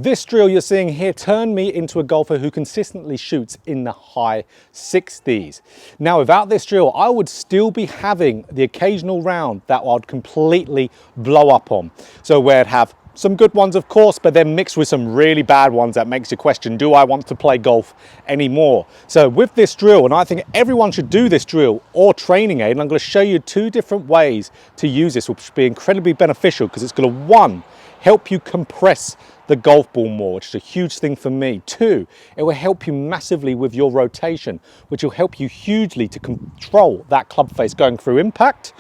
This drill you're seeing here turned me into a golfer who consistently shoots in the high 60s. Now, without this drill, I would still be having the occasional round that I'd completely blow up on. So where I'd have some good ones, of course, but then mixed with some really bad ones that makes you question, do I want to play golf anymore? So with this drill, and I think everyone should do this drill or training aid, and I'm going to show you two different ways to use this, which will be incredibly beneficial because it's going to, one, help you compress the golf ball more, which is a huge thing for me. Two, it will help you massively with your rotation, which will help you hugely to control that club face going through impact.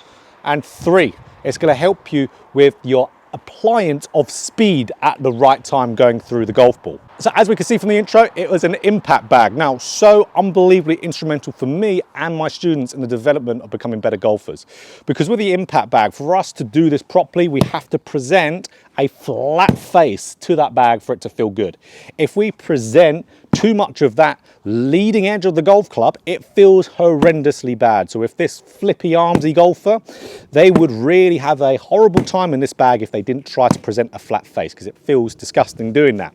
And three, it's going to help you with your appliance of speed at the right time going through the golf ball. So as we can see from the intro, it was an impact bag. Now, so unbelievably instrumental for me and my students in the development of becoming better golfers. Because with the impact bag, for us to do this properly, we have to present a flat face to that bag for it to feel good. If we present too much of that leading edge of the golf club, it feels horrendously bad. So if this flippy armsy golfer, they would really have a horrible time in this bag if they didn't try to present a flat face, because it feels disgusting doing that.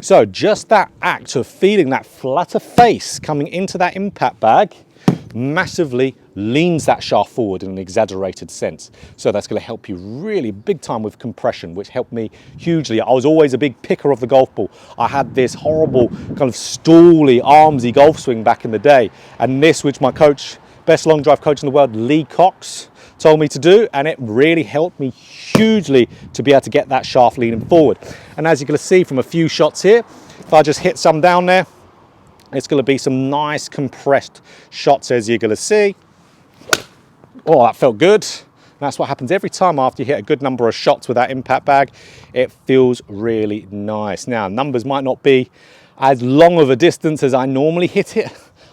So just that act of feeling that flatter face coming into that impact bag massively leans that shaft forward in an exaggerated sense. So that's going to help you really big time with compression, which helped me hugely. I was always a big picker of the golf ball. I had this horrible kind of stally, armsy golf swing back in the day. And this, which my coach, best long drive coach in the world, Lee Cox, told me to do, and it really helped me hugely to be able to get that shaft leaning forward. And as you're going to see from a few shots here, if I just hit some down there, it's going to be some nice compressed shots, as you're going to see. Oh, that felt good. That's what happens every time after you hit a good number of shots with that impact bag. It feels really nice. Now, numbers might not be as long of a distance as I normally hit it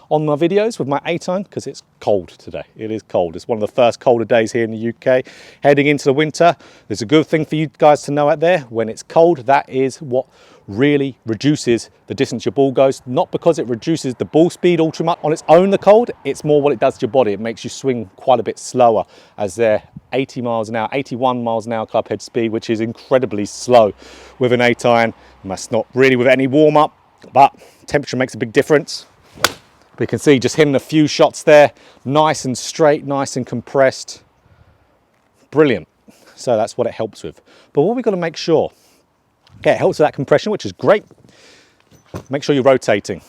on my videos with my 8-iron, because it's cold today. It is cold. It's one of the first colder days here in the UK. Heading into the winter, there's a good thing for you guys to know out there. When it's cold, that is what really reduces the distance your ball goes. Not because it reduces the ball speed all too much on its own, the cold. It's more what it does to your body. It makes you swing quite a bit slower, as they're 80 miles an hour, 81 miles an hour club head speed, which is incredibly slow with an 8-iron. That's not really with any warm up, but temperature makes a big difference. We can see just hitting a few shots there, nice and straight, nice and compressed. Brilliant. So that's what it helps with. But what we've got to make sure, okay, it helps with that compression, which is great. Make sure you're rotating.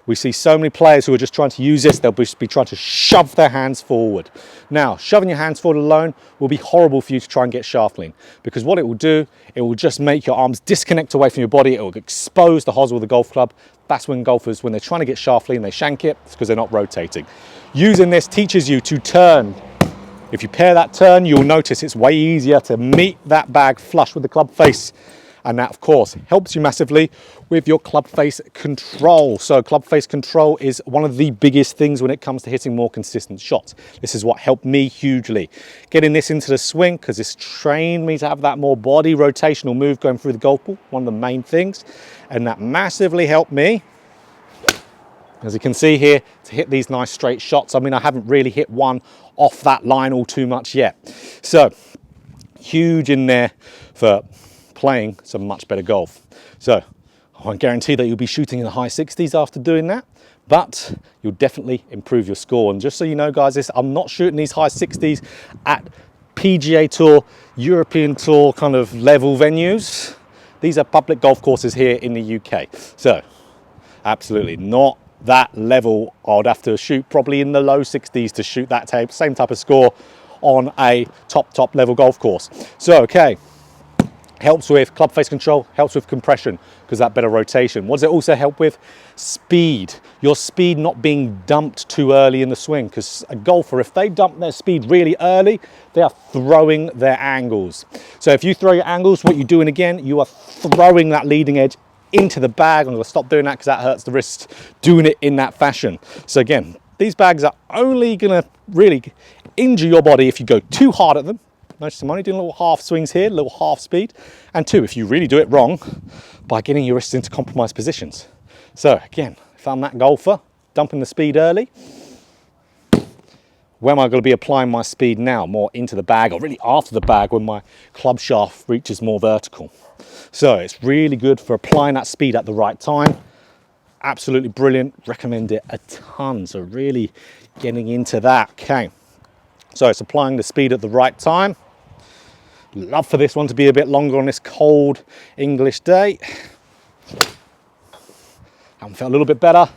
We see so many players who are just trying to use this, they'll be trying to shove their hands forward. Now, shoving your hands forward alone will be horrible for you to try and get shaft lean, because what it will do, it will just make your arms disconnect away from your body. It will expose the hosel of the golf club. That's when golfers, when they're trying to get shaft lean, they shank it. It's because they're not rotating. Using this teaches you to turn. If you pair that turn, you'll notice it's way easier to meet that bag flush with the club face. And that, of course, helps you massively with your club face control. So club face control is one of the biggest things when it comes to hitting more consistent shots. This is what helped me hugely. Getting this into the swing, because it's trained me to have that more body rotational move going through the golf ball, one of the main things. And that massively helped me, as you can see here, to hit these nice straight shots. I mean, I haven't really hit one off that line all too much yet. So huge in there for playing some much better golf. So I won't guarantee that you'll be shooting in the high 60s after doing that, but you'll definitely improve your score. And just so you know, guys, I'm not shooting these high 60s at PGA Tour, European Tour kind of level venues. These are public golf courses here in the UK. So absolutely not that level. I'd have to shoot probably in the low 60s to shoot that same type of score on a top level golf course. So, okay. Helps with club face control, helps with compression, because that better rotation. What does it also help with? Speed. Your speed not being dumped too early in the swing, because a golfer, if they dump their speed really early, they are throwing their angles. So if you throw your angles, what you're doing again, you are throwing that leading edge into the bag. I'm going to stop doing that because that hurts the wrist, doing it in that fashion. So again, these bags are only going to really injure your body if you go too hard at them. Notice I'm only doing little half swings here, little half speed. And two, if you really do it wrong, by getting your wrists into compromised positions. So again, if I'm that golfer, dumping the speed early, where am I going to be applying my speed now? More into the bag, or really after the bag when my club shaft reaches more vertical. So it's really good for applying that speed at the right time. Absolutely brilliant, recommend it a ton. So really getting into that. Okay, so it's applying the speed at the right time. Love for this one to be a bit longer on this cold English day. That one felt a little bit better.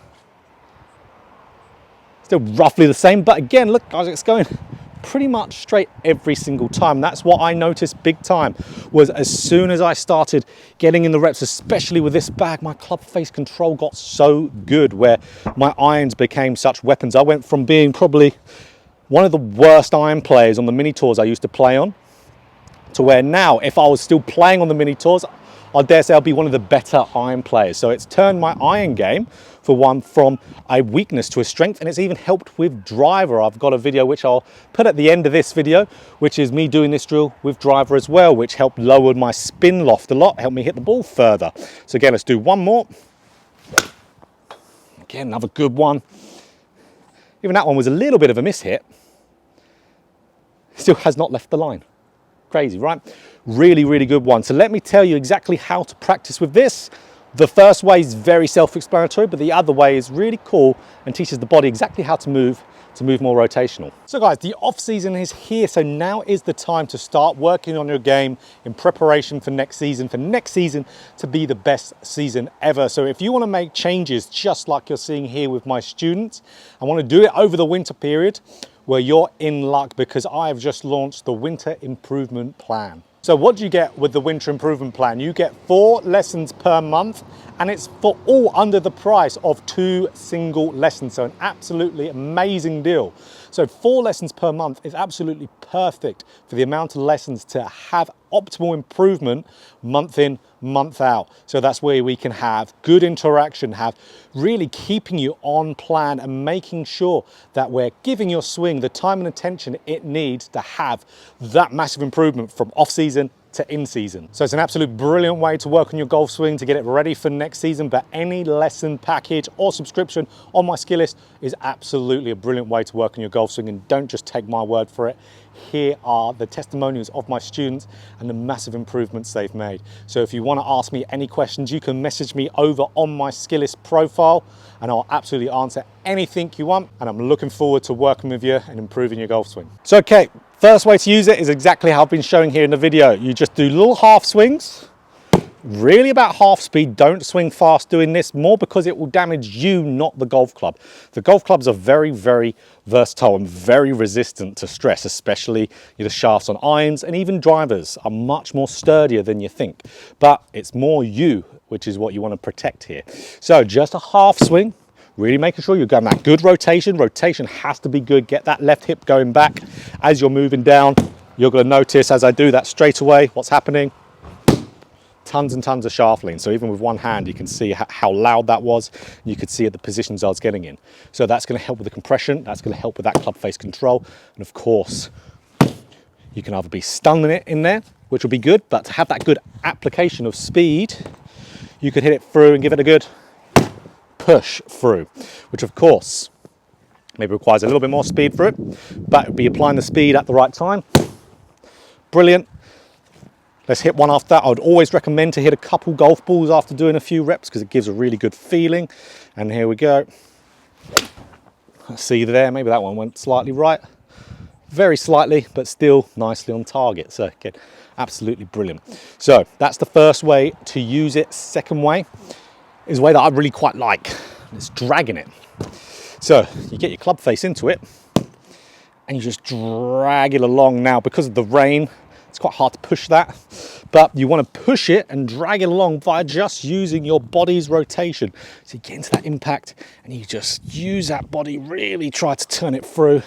Still roughly the same, but again, look guys, it's going pretty much straight every single time. That's what I noticed big time, was as soon as I started getting in the reps, especially with this bag, my club face control got so good where my irons became such weapons. I went from being probably one of the worst iron players on the mini tours I used to play on, to where now, if I was still playing on the mini tours, I dare say I'll be one of the better iron players. So it's turned my iron game, for one, from a weakness to a strength, and it's even helped with driver. I've got a video which I'll put at the end of this video, which is me doing this drill with driver as well, which helped lower my spin loft a lot, helped me hit the ball further. So again, let's do one more. Again, another good one. Even that one was a little bit of a miss hit. Still has not left the line. Crazy, right? Really, really good one. So let me tell you exactly how to practice with this. The first way is very self-explanatory, but the other way is really cool and teaches the body exactly how to move more rotational. So guys, the off season is here. So now is the time to start working on your game in preparation for next season to be the best season ever. So if you want to make changes, just like you're seeing here with my students, I want to do it over the winter period, well, you're in luck, because I have just launched the Winter Improvement Plan. So what do you get with the Winter Improvement Plan? You get 4 lessons per month, and it's for all under the price of 2 single lessons. So an absolutely amazing deal. So 4 lessons per month is absolutely perfect for the amount of lessons to have optimal improvement month in, month out. So that's where we can have good interaction, have really keeping you on plan and making sure that we're giving your swing the time and attention it needs to have that massive improvement from off season to in season. So it's an absolute brilliant way to work on your golf swing to get it ready for next season. But any lesson package or subscription on my skill list is absolutely a brilliant way to work on your golf swing. And don't just take my word for it. Here are the testimonials of my students and the massive improvements they've made. So if you want to ask me any questions, you can message me over on my skill list profile, and I'll absolutely answer anything you want. And I'm looking forward to working with you and improving your golf swing. So okay, first way to use it is exactly how I've been showing here in the video. You just do little half swings, really about half speed. Don't swing fast doing this, more because it will damage you, not the golf club. The golf clubs are very, very versatile and very resistant to stress, especially the shafts on irons, and even drivers are much more sturdier than you think. But it's more you, which is what you want to protect here. So just a half swing, really making sure you're getting that good rotation. Rotation has to be good. Get that left hip going back as you're moving down. You're going to notice as I do that straight away, what's happening? Tons and tons of shaft lean. So even with one hand, you can see how loud that was. You could see at the positions I was getting in. So that's going to help with the compression. That's going to help with that club face control. And of course, you can either be stunning it in there, which will be good, but to have that good application of speed, you could hit it through and give it a good push through, which of course maybe requires a little bit more speed for it, but be applying the speed at the right time. Brilliant. Let's hit one after that. I would always recommend to hit a couple golf balls after doing a few reps, because it gives a really good feeling. And here we go. See there, maybe that one went slightly right. Very slightly, but still nicely on target. So again, absolutely brilliant. So that's the first way to use it. Second way is a way that I really quite like. It's dragging it. So you get your club face into it and you just drag it along. Now, because of the rain, it's quite hard to push that, but you want to push it and drag it along by just using your body's rotation. So you get into that impact and you just use that body, really try to turn it through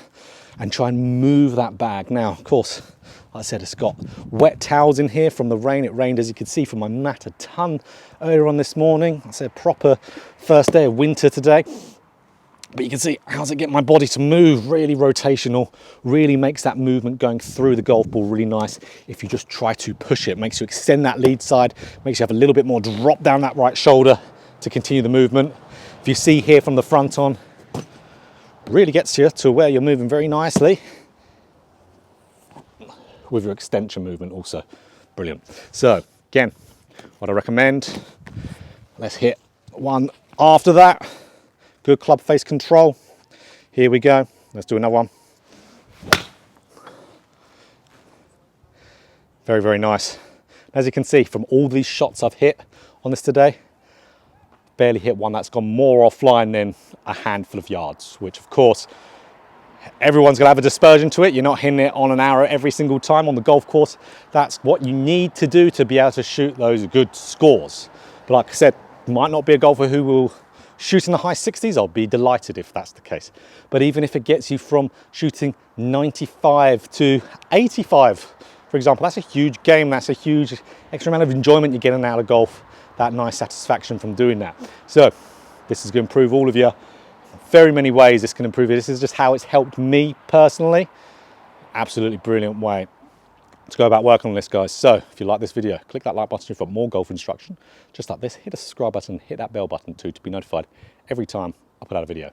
and try and move that bag. Now, of course, like I said, it's got wet towels in here from the rain. It rained, as you can see, from my mat a ton earlier on this morning. I said proper first day of winter today. But you can see, how's it get my body to move? Really rotational, really makes that movement going through the golf ball really nice. If you just try to push it, makes you extend that lead side, makes you have a little bit more drop down that right shoulder to continue the movement. If you see here from the front on, really gets you to where you're moving very nicely with your extension movement also. Brilliant. So again, what I recommend, let's hit one after that. Good club face control. Here we go. Let's do another one. Very, very nice. As you can see from all these shots I've hit on this today, barely hit one that's gone more offline than a handful of yards, which of course, everyone's gonna have a dispersion to it. You're not hitting it on an arrow every single time on the golf course. That's what you need to do to be able to shoot those good scores. But like I said, might not be a golfer who will shoot in the high 60s. I'll be delighted if that's the case. But even if it gets you from shooting 95 to 85, for example, that's a huge game. That's a huge extra amount of enjoyment you're getting out of golf. That nice satisfaction from doing that. So this is going to improve all of you. Very many ways this can improve it. This is just how it's helped me personally. Absolutely brilliant way to go about working on this, guys. So if you like this video, click that like button if you want more golf instruction. Just like this, hit the subscribe button, hit that bell button too to be notified every time I put out a video.